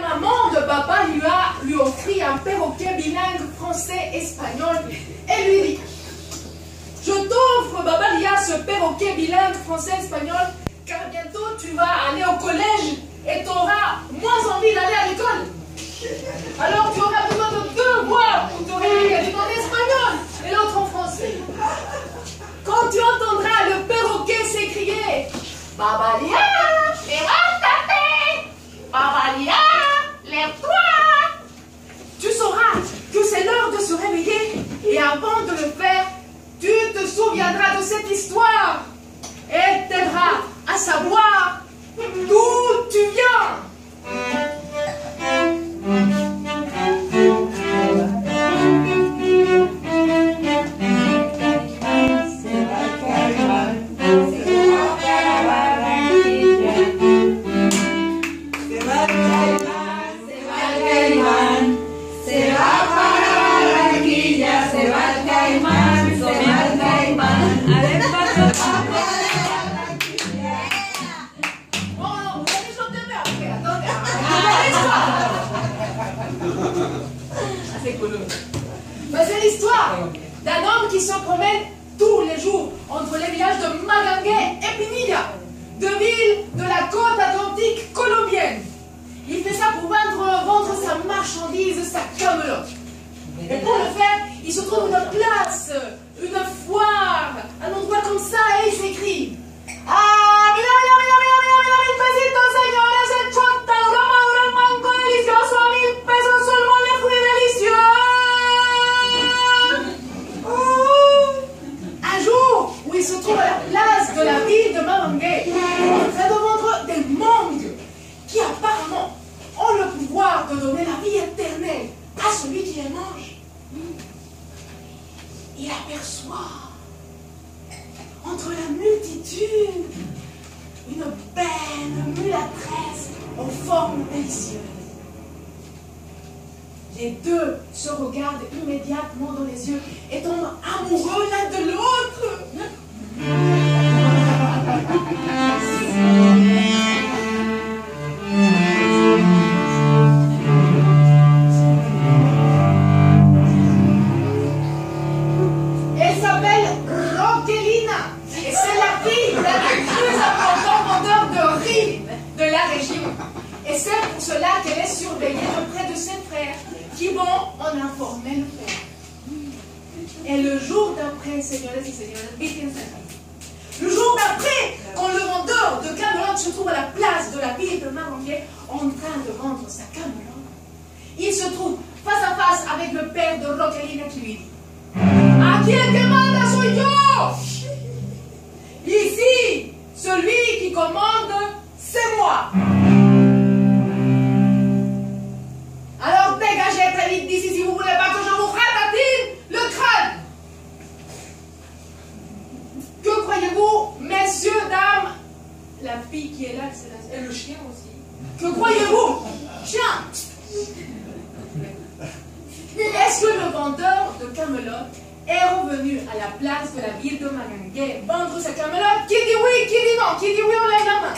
maman de Baba lui offrit un perroquet bilingue français-espagnol et lui dit: je t'offre, Baba Lia, ce perroquet bilingue français-espagnol, car bientôt tu vas aller au collège et tu auras moins envie d'aller à l'école. Alors tu auras besoin de deux voix pour te réveiller, l'une en espagnol et l'autre en français. Quand tu entendras le perroquet s'écrier: Baba Lia, lève-toi! Baba Lia, lève-toi! Tu sauras que c'est l'heure de se réveiller, et avant de le faire, tu te souviendras de cette histoire et t'aideras à savoir d'où tu viens. C'est l'histoire d'un homme qui se promène tous les jours entre les villages de Magangué et Pinilla, deux villes de la côte atlantique colombienne. Il fait ça pour vendre sa marchandise, sa camelote. Et pour le faire, il se trouve une place, une foire, un endroit comme ça, et il s'écrit: ah, mira, pesitos, señores, el chontaduro maduro, el mango delicioso, a 1000 pesos seulement les fruits délicieux. Un jour où il se trouve à la place de la ville de Mamangué, en train de vendre des mangues qui apparemment ont le pouvoir de donner la vie éternelle à celui qui les mange. Il aperçoit entre la multitude une belle mulâtresse aux formes délicieuses. Les deux se regardent immédiatement dans les yeux et tombent amoureux l'un de l'autre. Elle s'appelle Roquelina et c'est la fille d'un des plus importants vendeurs de riz de la région. Et c'est pour cela qu'elle est surveillée de près de ses frères qui vont en informer le père. Et le jour d'après, señores et señoras, le jour d'après, quand le vendeur de camelotes se trouve à la place de la ville de Mamangué en train de vendre sa camelote, il se trouve face à face avec le père de Roquelina qui lui dit: aquí el que manda soy yo! Ici, celui qui commande, c'est moi! Alors dégagez très vite d'ici si vous ne voulez pas que je vous ratatine le crâne! Que croyez-vous, messieurs, dames? La fille qui est là, c'est le chien aussi. Que croyez-vous? Chien! Est-ce que le vendeur de camelote est revenu à la place de la ville de Magangué vendre sa camelote? Qui dit oui, qui dit non? Qui dit oui, on lève la main.